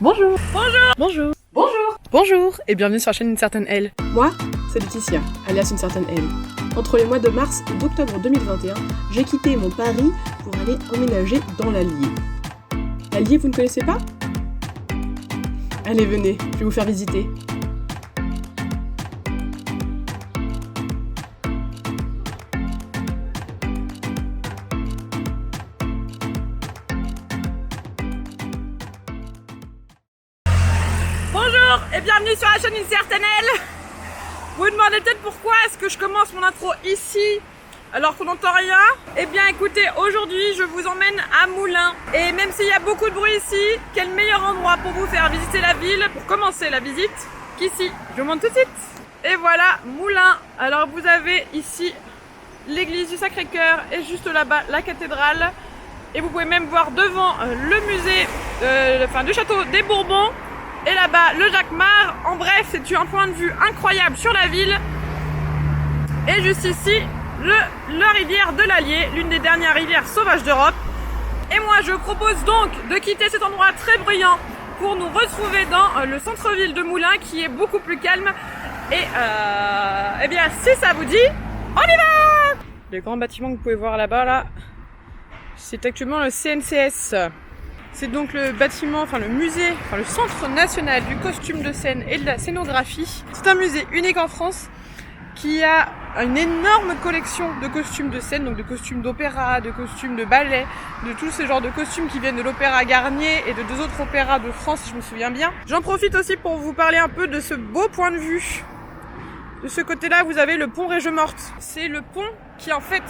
Bonjour. Bonjour. Bonjour. Bonjour. Bonjour et bienvenue sur la chaîne Une Certaine Elle. Moi, c'est Laetitia, alias Une Certaine Elle. Entre les mois de mars et d'octobre 2021, j'ai quitté mon Paris pour aller emménager dans l'Allier. L'Allier, vous ne connaissez pas? Allez, venez, je vais vous faire visiter. Bonjour et bienvenue sur la chaîne Une Certaine Elle. Vous vous demandez peut-être pourquoi est-ce que je commence mon intro ici alors qu'on n'entend rien. Eh bien écoutez, aujourd'hui je vous emmène à Moulins. Et même s'il y a beaucoup de bruit ici, quel meilleur endroit pour vous faire visiter la ville, pour commencer la visite, qu'ici. Je vous montre tout de suite. Et voilà, Moulins. Alors vous avez ici l'église du Sacré-Cœur et juste là-bas la cathédrale. Et vous pouvez même voir devant le musée du château des Bourbons. Et là-bas, le Jacquemart. En bref, c'est un point de vue incroyable sur la ville. Et juste ici, la rivière de l'Allier, l'une des dernières rivières sauvages d'Europe. Et moi, je propose donc de quitter cet endroit très bruyant pour nous retrouver dans le centre-ville de Moulins, qui est beaucoup plus calme. Et eh bien, si ça vous dit, on y va! Le grand bâtiment que vous pouvez voir là-bas, là, c'est actuellement le CNCS. C'est donc le bâtiment, le musée, le centre national du costume de scène et de la scénographie. C'est un musée unique en France qui a une énorme collection de costumes de scène, donc de costumes d'opéra, de costumes de ballet, de tous ces genres de costumes qui viennent de l'opéra Garnier et de deux autres opéras de France, si je me souviens bien. J'en profite aussi pour vous parler un peu de ce beau point de vue. De ce côté-là, vous avez le pont Régemorte. C'est le pont qui en fait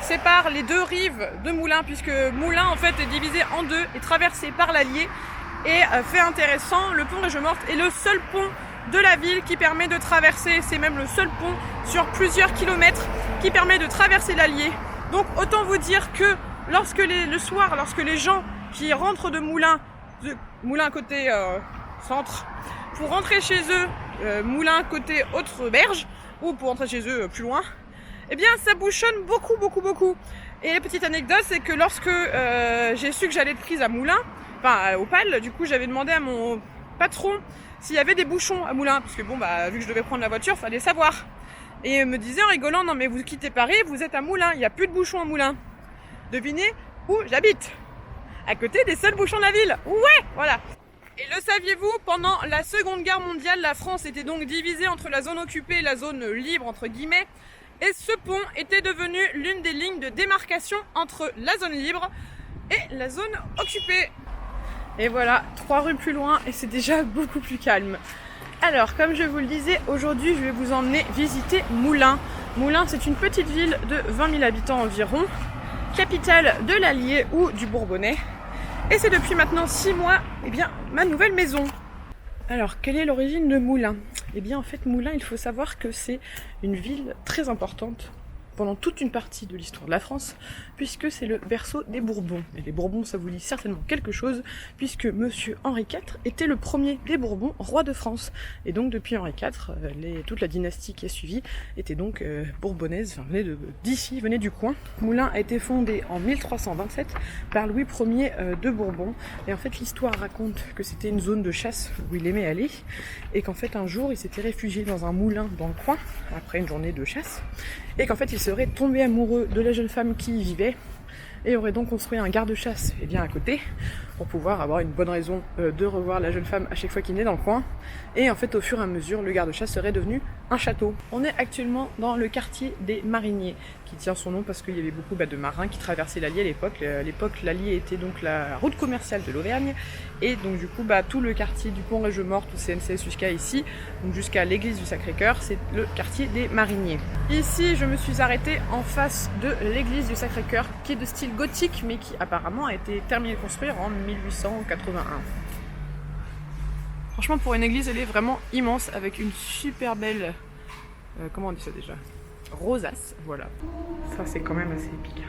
sépare les deux rives de Moulins, puisque Moulins en fait est divisé en deux et traversé par l'Allier. Et fait intéressant, le pont Régemorte est le seul pont de la ville qui permet de traverser, c'est même le seul pont sur plusieurs kilomètres qui permet de traverser l'Allier. Donc autant vous dire que le soir, lorsque les gens qui rentrent de Moulins côté centre, pour rentrer chez eux, Moulins côté autre berge, ou pour rentrer chez eux plus loin, eh bien ça bouchonne beaucoup. Et la petite anecdote, c'est que lorsque j'ai su que j'allais être prise à Moulins, au PAL, du coup j'avais demandé à mon patron s'il y avait des bouchons à Moulins, parce que vu que je devais prendre la voiture, fallait savoir. Et il me disait en rigolant, non mais vous quittez Paris, vous êtes à Moulins, il n'y a plus de bouchons à Moulins. Devinez où j'habite, à côté des seuls bouchons de la ville. Ouais, voilà. Et le saviez-vous, pendant la Seconde Guerre mondiale, la France était donc divisée entre la zone occupée et la zone libre, entre guillemets. Et ce pont était devenu l'une des lignes de démarcation entre la zone libre et la zone occupée. Et voilà, 3 rues plus loin et c'est déjà beaucoup plus calme. Alors, comme je vous le disais, aujourd'hui je vais vous emmener visiter Moulins. Moulins, c'est une petite ville de 20 000 habitants environ, capitale de l'Allier ou du Bourbonnais. Et c'est depuis maintenant 6 mois, ma nouvelle maison. Alors, quelle est l'origine de Moulins? Eh bien, en fait, Moulins, il faut savoir que c'est une ville très importante pendant toute une partie de l'histoire de la France, puisque c'est le berceau des Bourbons. Et les Bourbons, ça vous dit certainement quelque chose, puisque Monsieur Henri IV était le premier des Bourbons, roi de France. Et donc, depuis Henri IV, toute la dynastie qui a suivi était donc bourbonnaise, venait du coin. Moulins a été fondé en 1327 par Louis Ier de Bourbon. Et en fait, l'histoire raconte que c'était une zone de chasse où il aimait aller, et qu'en fait, un jour, il s'était réfugié dans un moulin dans le coin, après une journée de chasse, et qu'en fait, il serait tombé amoureux de la jeune femme qui y vivait, et aurait donc construit un garde-chasse à côté, pour pouvoir avoir une bonne raison de revoir la jeune femme à chaque fois qu'il venait dans le coin. Et en fait, au fur et à mesure, le garde-chasse serait devenu un château. On est actuellement dans le quartier des Mariniers, qui tient son nom parce qu'il y avait beaucoup de marins qui traversaient l'Allier à l'époque. À l'époque, l'Allier était donc la route commerciale de l'Auvergne, et donc du coup, tout le quartier du pont Régemorte, au CNCS jusqu'à ici, donc jusqu'à l'église du Sacré-Cœur, c'est le quartier des Mariniers. Ici, je me suis arrêtée en face de l'église du Sacré-Cœur, qui est de style gothique, mais qui apparemment a été terminée de construire en 1881. Franchement, pour une église, elle est vraiment immense, avec une super belle... comment on dit ça déjà? Rosace, voilà. Ça, c'est quand même assez épique.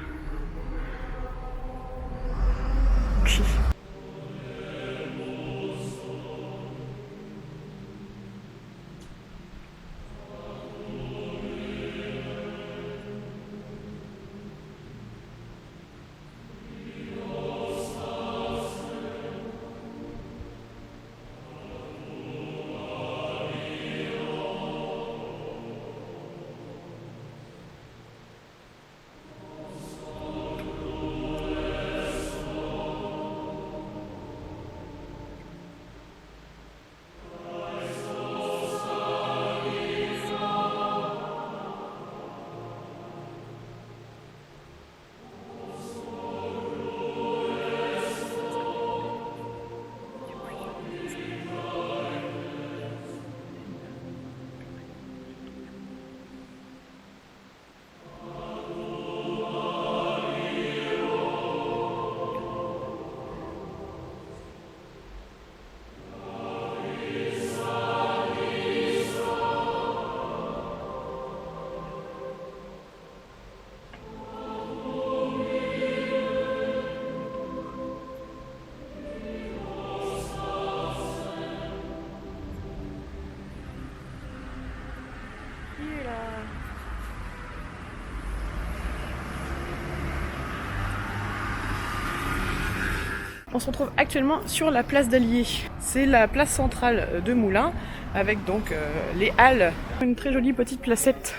On se retrouve actuellement sur la place d'Allier. C'est la place centrale de Moulins, avec donc les halles. Une très jolie petite placette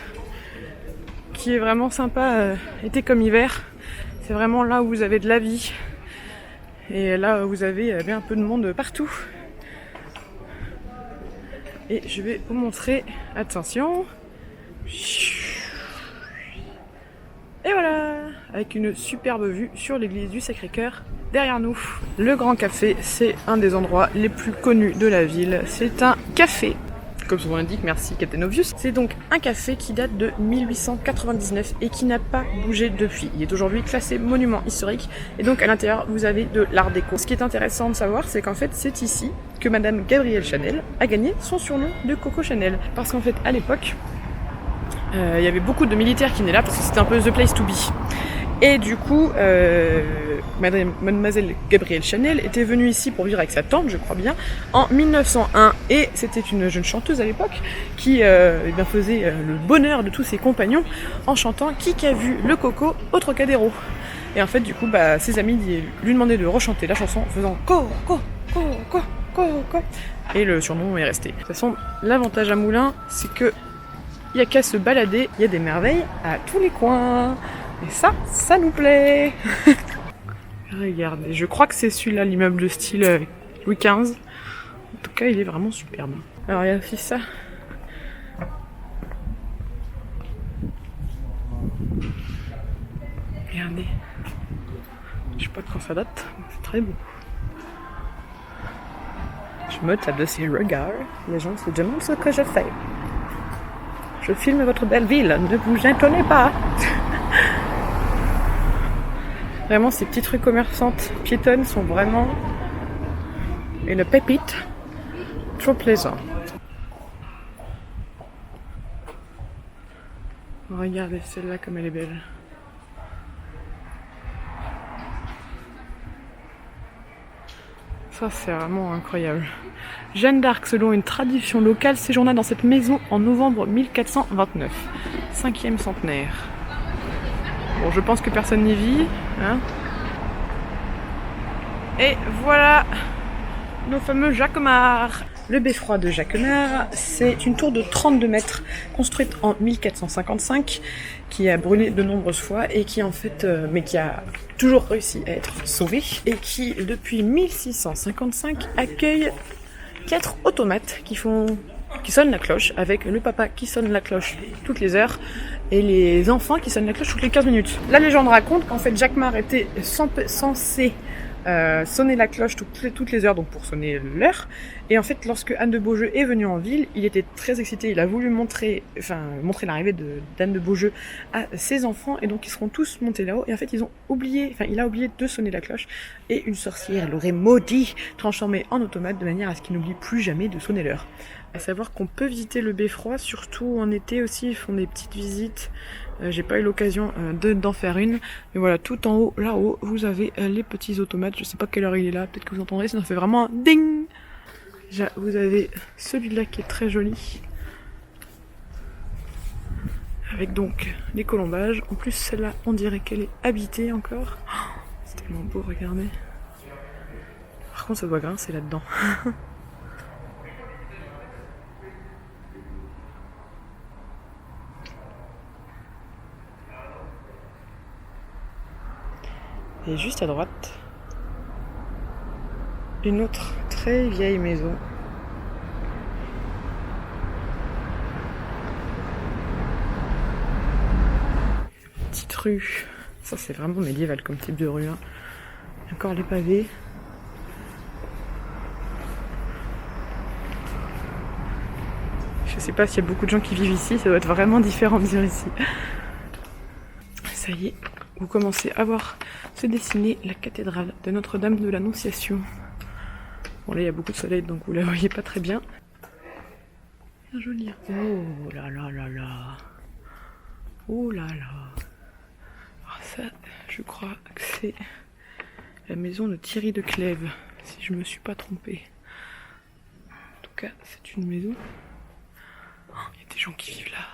qui est vraiment sympa, été comme hiver. C'est vraiment là où vous avez de la vie. Et là vous avez bien un peu de monde partout. Et je vais vous montrer, attention. Et voilà, avec une superbe vue sur l'église du Sacré-Cœur derrière nous. Le Grand Café, c'est un des endroits les plus connus de la ville. C'est un café, comme son nom l'indique, merci Captain Obvious. C'est donc un café qui date de 1899 et qui n'a pas bougé depuis. Il est aujourd'hui classé monument historique et donc à l'intérieur vous avez de l'art déco. Ce qui est intéressant de savoir, c'est qu'en fait c'est ici que Madame Gabrielle Chanel a gagné son surnom de Coco Chanel. Parce qu'en fait à l'époque, il y avait beaucoup de militaires qui venaient là parce que c'était un peu the place to be. Et du coup, Mademoiselle Gabrielle Chanel était venue ici pour vivre avec sa tante, je crois bien, en 1901. Et c'était une jeune chanteuse à l'époque qui faisait le bonheur de tous ses compagnons en chantant « Qui qu'a vu le coco au Trocadéro ?» Et en fait, du coup, ses amis lui demandaient de rechanter la chanson en faisant « Coco, coco, coco ». Et le surnom est resté. De toute façon, l'avantage à Moulins, c'est que il n'y a qu'à se balader, il y a des merveilles à tous les coins. Et ça nous plaît. Regardez, je crois que c'est celui-là, l'immeuble de style Louis XV. En tout cas, il est vraiment superbe. Alors, il y a aussi ça. Regardez. Je sais pas de quand ça date, mais c'est très beau. Je me tape de ces regards. Les gens se demandent ce que je fais. Je filme votre belle ville, ne vous étonnez pas. Vraiment, ces petites rues commerçantes piétonnes sont vraiment une pépite. Trop plaisant. Regardez celle-là comme elle est belle. Ça, c'est vraiment incroyable. Jeanne d'Arc, selon une tradition locale, séjourna dans cette maison en novembre 1429. 5e centenaire. Bon, je pense que personne n'y vit. Hein. Et voilà nos fameux jacquemarts. Le beffroi de Jacquemart, c'est une tour de 32 mètres construite en 1455 qui a brûlé de nombreuses fois et qui en fait, mais qui a toujours réussi à être sauvée et qui depuis 1655 accueille 4 automates qui sonnent la cloche avec le papa qui sonne la cloche toutes les heures et les enfants qui sonnent la cloche toutes les 15 minutes. La légende raconte qu'en fait Jacquemart était censé sonner la cloche toutes les heures donc pour sonner l'heure et en fait lorsque Anne de Beaujeu est venue en ville il était très excité, il a voulu montrer l'arrivée d'Anne de Beaujeu à ses enfants et donc ils seront tous montés là-haut et en fait il a oublié de sonner la cloche et une sorcière l'aurait maudit, transformé en automate de manière à ce qu'il n'oublie plus jamais de sonner l'heure. À savoir qu'on peut visiter le beffroi, surtout en été aussi, ils font des petites visites. J'ai pas eu l'occasion d'en faire une. Mais voilà, tout en haut, là-haut, vous avez les petits automates. Je sais pas quelle heure il est là, peut-être que vous entendrez, ça fait vraiment un ding. Déjà, vous avez celui-là qui est très joli. Avec donc les colombages. En plus, celle-là, on dirait qu'elle est habitée encore. Oh, c'est tellement beau, regardez. Par contre, ça doit grincer là-dedans. Et juste à droite, une autre très vieille maison. Petite rue. Ça c'est vraiment médiéval comme type de rue. Hein. Encore les pavés. Je sais pas s'il y a beaucoup de gens qui vivent ici, ça doit être vraiment différent de vivre ici. Ça y est. Vous commencez à voir se dessiner la cathédrale de Notre-Dame de l'Annonciation. Bon là il y a beaucoup de soleil donc vous la voyez pas très bien. Bien joli. Oh là là là là. Oh là là. Alors ça, je crois que c'est la maison de Thierry de Clèves, si je me suis pas trompée. En tout cas, c'est une maison. Oh, il y a des gens qui vivent là.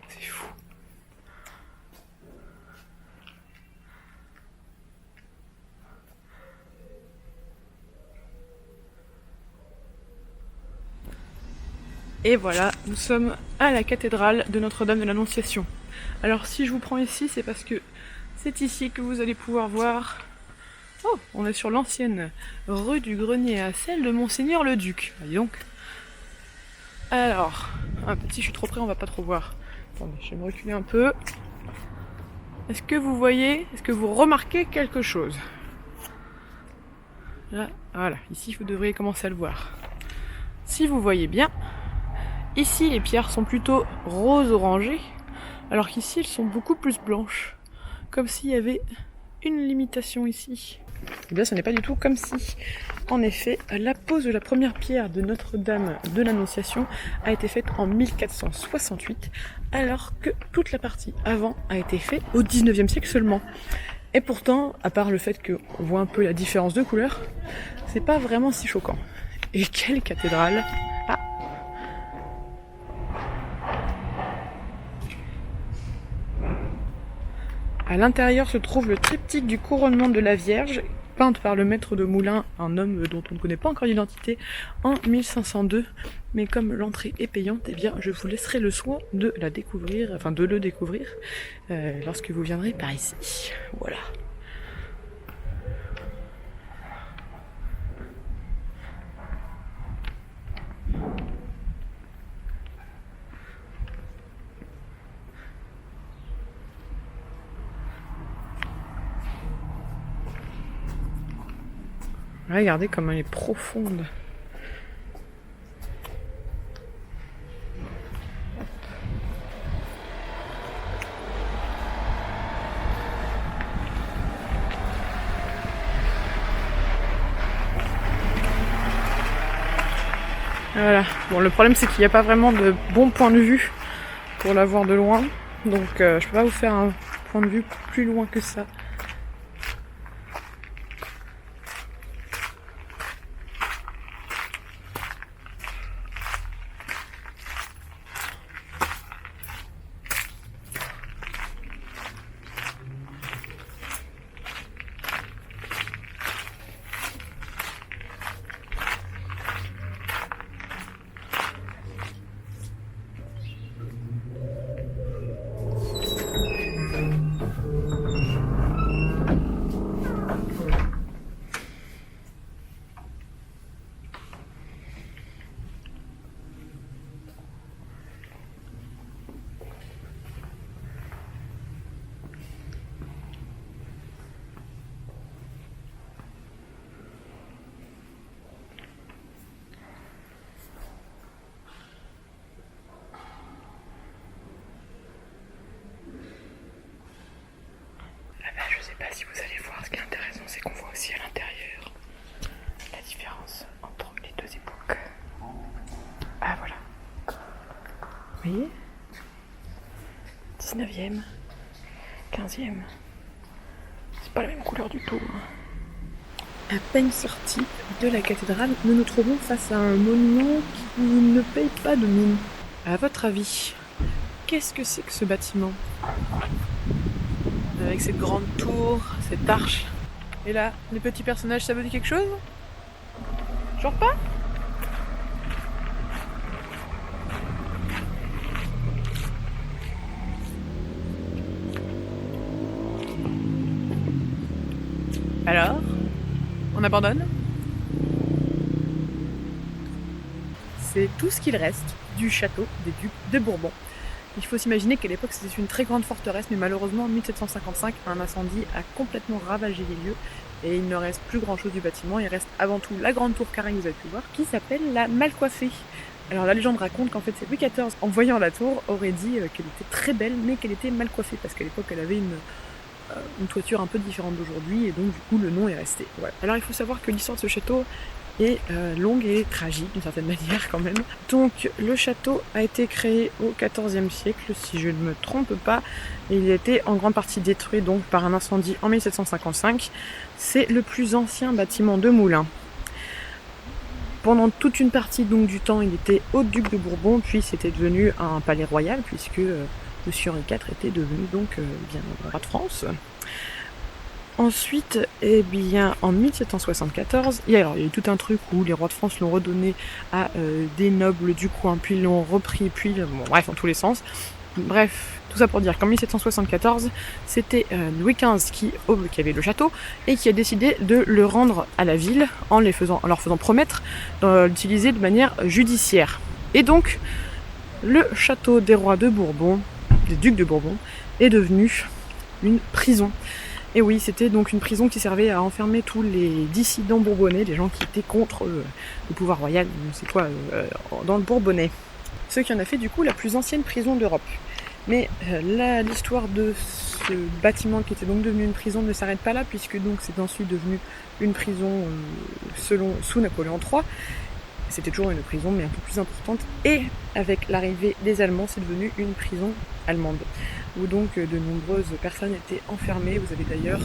C'est fou. Et voilà, nous sommes à la cathédrale de Notre-Dame de l'Annonciation. Alors si je vous prends ici, c'est parce que c'est ici que vous allez pouvoir voir... Oh, on est sur l'ancienne rue du Grenier à Sel de Monseigneur le Duc. Voyez donc. Alors, si je suis trop près, on va pas trop voir. Attendez, je vais me reculer un peu. Est-ce que vous voyez, est-ce que vous remarquez quelque chose? Là, voilà, ici vous devriez commencer à le voir. Si vous voyez bien, ici les pierres sont plutôt rose-orangées, alors qu'ici elles sont beaucoup plus blanches. Comme s'il y avait une limitation ici. Eh bien ce n'est pas du tout comme si. En effet, la pose de la première pierre de Notre-Dame de l'Annonciation a été faite en 1468, alors que toute la partie avant a été faite au 19e siècle seulement. Et pourtant, à part le fait qu'on voit un peu la différence de couleur, c'est pas vraiment si choquant. Et quelle cathédrale! Ah! À l'intérieur se trouve le triptyque du couronnement de la Vierge, peinte par le maître de moulin, un homme dont on ne connaît pas encore l'identité, en 1502. Mais comme l'entrée est payante, eh bien je vous laisserai le soin de la découvrir, enfin de le découvrir, lorsque vous viendrez par ici. Voilà. Regardez comme elle est profonde. Voilà. Bon, le problème c'est qu'il n'y a pas vraiment de bon point de vue pour la voir de loin. Donc je peux pas vous faire un point de vue plus loin que ça. Je sais pas si vous allez voir, ce qui est intéressant, c'est qu'on voit aussi à l'intérieur la différence entre les deux époques. Ah voilà. Vous voyez ? 19e, 15e. C'est pas la même couleur du tout. À peine sorti de la cathédrale, nous nous trouvons face à un monument qui ne paye pas de mine. À votre avis, qu'est-ce que c'est que ce bâtiment ? Avec cette grande tour, cette arche. Et là, les petits personnages, ça vous dit quelque chose? Genre pas? Alors? On abandonne? C'est tout ce qu'il reste du château des Ducs de Bourbon. Il faut s'imaginer qu'à l'époque c'était une très grande forteresse, mais malheureusement en 1755 un incendie a complètement ravagé les lieux et il ne reste plus grand chose du bâtiment. Il reste avant tout la grande tour carrée que vous avez pu voir, qui s'appelle la Malcoiffée. Alors la légende raconte qu'en fait c'est Louis XIV, en voyant la tour, aurait dit qu'elle était très belle mais qu'elle était mal coiffée, parce qu'à l'époque elle avait une toiture un peu différente d'aujourd'hui et donc du coup le nom est resté. Voilà. Alors il faut savoir que l'histoire de ce château est longue et tragique d'une certaine manière quand même. Donc le château a été créé au XIVe siècle si je ne me trompe pas, et il a été en grande partie détruit donc par un incendie en 1755. C'est le plus ancien bâtiment de moulin. Pendant toute une partie donc du temps il était haut-duc de Bourbon, puis c'était devenu un palais royal puisque Monsieur Henri IV était devenu donc bien roi de France. Ensuite, eh bien, en 1774, il y a eu tout un truc où les rois de France l'ont redonné à des nobles du coin, puis l'ont repris, puis bon, bref, en tous les sens. Bref, tout ça pour dire qu'en 1774, c'était Louis XV qui avait le château et qui a décidé de le rendre à la ville en leur faisant promettre d'utiliser de manière judiciaire. Et donc, le château des rois de Bourbon, des ducs de Bourbon, est devenu une prison. Et oui, c'était donc une prison qui servait à enfermer tous les dissidents bourbonnais, les gens qui étaient contre le pouvoir royal, c'est quoi, dans le Bourbonnais. Ce qui en a fait du coup la plus ancienne prison d'Europe. Mais l'histoire de ce bâtiment qui était donc devenu une prison ne s'arrête pas là, puisque donc c'est ensuite devenu une prison sous Napoléon III. C'était toujours une prison, mais un peu plus importante. Et avec l'arrivée des Allemands, c'est devenu une prison allemande, où donc de nombreuses personnes étaient enfermées. Vous avez d'ailleurs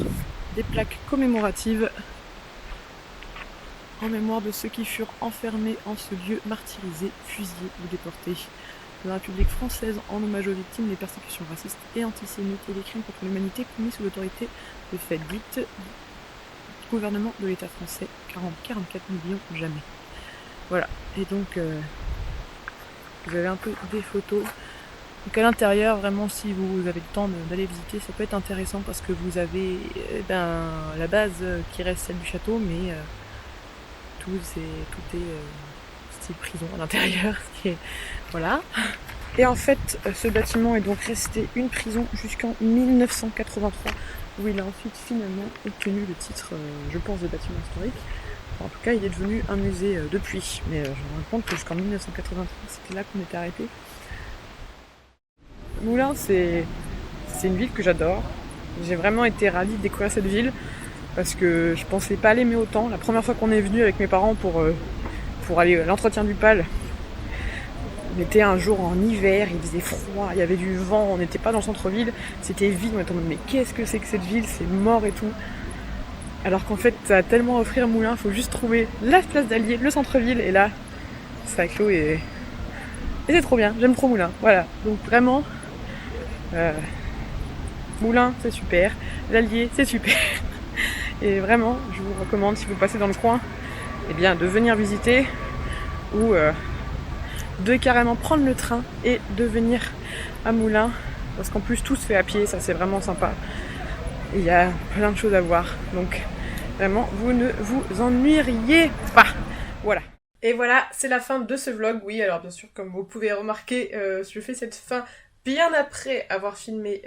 des plaques commémoratives en mémoire de ceux qui furent enfermés en ce lieu, martyrisés, fusillés ou déportés. La République française en hommage aux victimes des persécutions racistes et antisémites et des crimes contre l'humanité commis sous l'autorité de fait dite du gouvernement de l'État français, 44 millions jamais. Voilà, et donc vous avez un peu des photos. Donc à l'intérieur, vraiment, si vous avez le temps d'aller visiter, ça peut être intéressant parce que vous avez la base qui reste celle du château, mais tout est style prison à l'intérieur. Voilà. Et en fait, ce bâtiment est donc resté une prison jusqu'en 1983, où il a ensuite finalement obtenu le titre, je pense, de bâtiment historique. En tout cas, il est devenu un musée depuis. Mais je me rends compte que jusqu'en 1983, c'était là qu'on était arrêté. Moulins, c'est une ville que j'adore. J'ai vraiment été ravie de découvrir cette ville parce que je pensais pas l'aimer autant. La première fois qu'on est venu avec mes parents pour aller à l'entretien du PAL, on était un jour en hiver, il faisait froid, il y avait du vent, on n'était pas dans le centre-ville, c'était vide, on était en mode mais qu'est-ce que c'est que cette ville, c'est mort et tout. Alors qu'en fait, ça a tellement à offrir Moulins, il faut juste trouver la place d'Allier, le centre-ville, et là, ça clôt et c'est trop bien, j'aime trop Moulins, voilà. Donc vraiment, Moulins, c'est super, l'Allier, c'est super. Et vraiment, je vous recommande, si vous passez dans le coin, eh bien, de venir visiter ou de carrément prendre le train et de venir à Moulins, parce qu'en plus tout se fait à pied, ça c'est vraiment sympa. Il y a plein de choses à voir, donc vraiment vous ne vous ennuieriez pas. Voilà. Et voilà, c'est la fin de ce vlog. Oui, alors bien sûr, comme vous pouvez remarquer, je fais cette fin bien après avoir filmé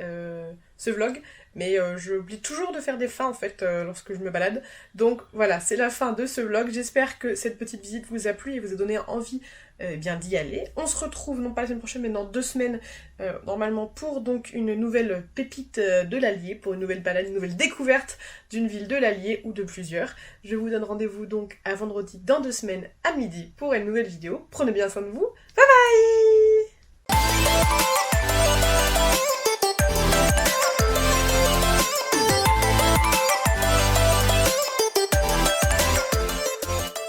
ce vlog, mais j'oublie toujours de faire des fins en fait lorsque je me balade. Donc voilà, c'est la fin de ce vlog. J'espère que cette petite visite vous a plu et vous a donné envie bien d'y aller. On se retrouve non pas la semaine prochaine mais dans 2 semaines normalement pour donc une nouvelle pépite de l'Allier, pour une nouvelle balade, une nouvelle découverte d'une ville de l'Allier ou de plusieurs. Je vous donne rendez-vous donc à vendredi dans 2 semaines à midi pour une nouvelle vidéo. Prenez bien soin de vous. Bye bye.